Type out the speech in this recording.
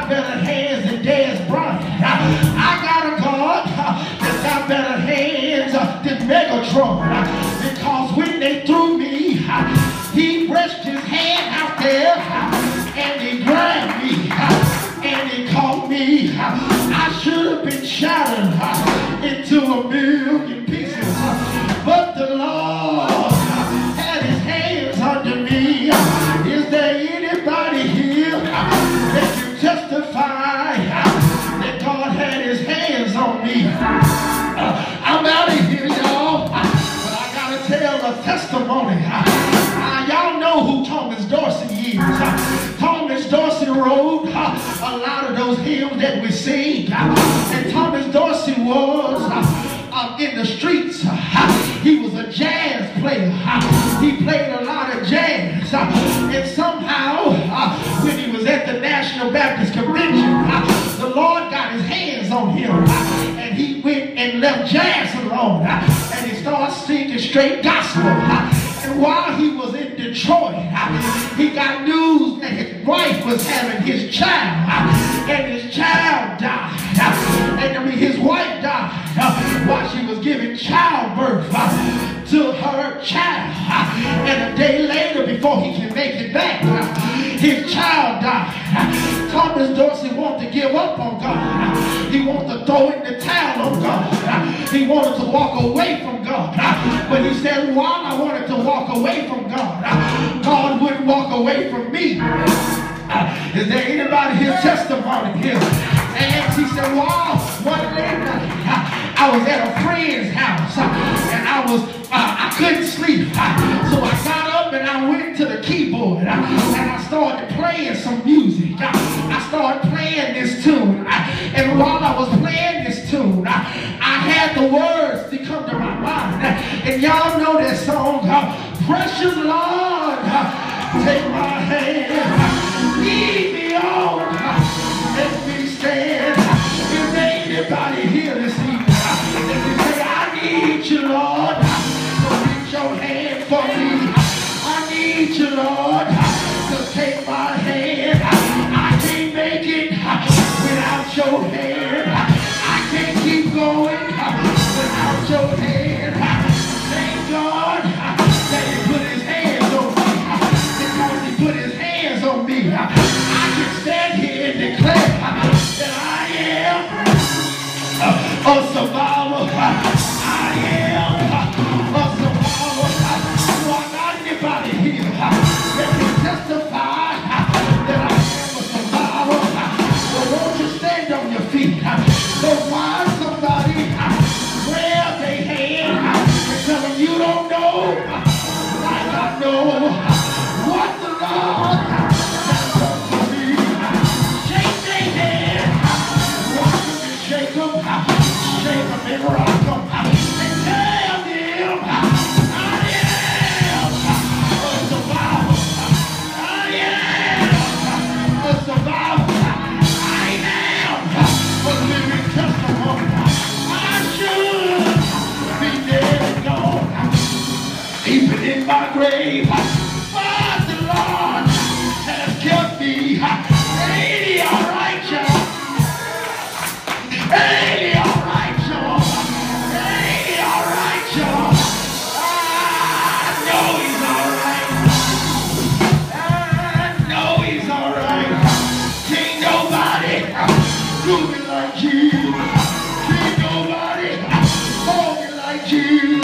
got better hands than Dez Bryant. I got a God that's got better hands than Megatron. Because when they threw me, he stretched his hand out there and he grabbed me and he caught me. I should have been shattered into a million pieces, but the Lord had his hands under me. Is there anybody here that can testify that God had his hands on me? I'm out of here, y'all, but I gotta tell a testimony. Y'all know who Thomas Dorsey is. Thomas Dorsey wrote a lot of those hymns that we sing. And Thomas Dorsey was in the streets. He was a jazz player. He played a lot of jazz. And somehow, when he was at the National Baptist Convention, the Lord got his hands on him. And he went and left jazz alone. And he started singing straight gospel. And while he was in Detroit, he got news that his wife was having his child. And his child died. And his wife died while she was giving childbirth to her child. And a day later, before he can make it back, his child died. Thomas Dorsey wanted to give up on God. He wanted to throw in the towel on God. He wanted to walk away from God. But he said, while I wanted to walk away from God, God wouldn't walk away from me. Is there anybody here testimony here? And he said, wow, one day I was at a friend's house and I couldn't sleep. So I got up and I went to the keyboard and I started playing some music. I started playing this tune. And while I was playing this tune, I had the words to come to my mind. And y'all know that song, Precious Lord, take my hand, lead me on, let me stand. Is there anybody here this evening that can say, I need you, Lord, so reach your hand for me. I need you, Lord, to take my hand. I can't make it without your hand. I can't keep going without your hand. Thank God that he put his hands on me. Because he put his hands on me, I can stand here and declare that I am a survivor. I am a survivor. So I got anybody here that can testify that I am a survivor. So won't you stand on your feet? So find somebody, grab their hand and tell them you don't know like I know what the Lord has done for me. Shake their hand, rock them and shake them and rock them, and tell them I am a survivor. I am a survivor. I am a living testimony. I should be dead and gone, even in my grave. But the Lord has kept me. Ain't he all right, y'all? Ain't he all right, y'all? Ain't he all right, y'all? I know he's all right. I know he's all right. Can't nobody do me like Jesus. Can't nobody hold me like Jesus.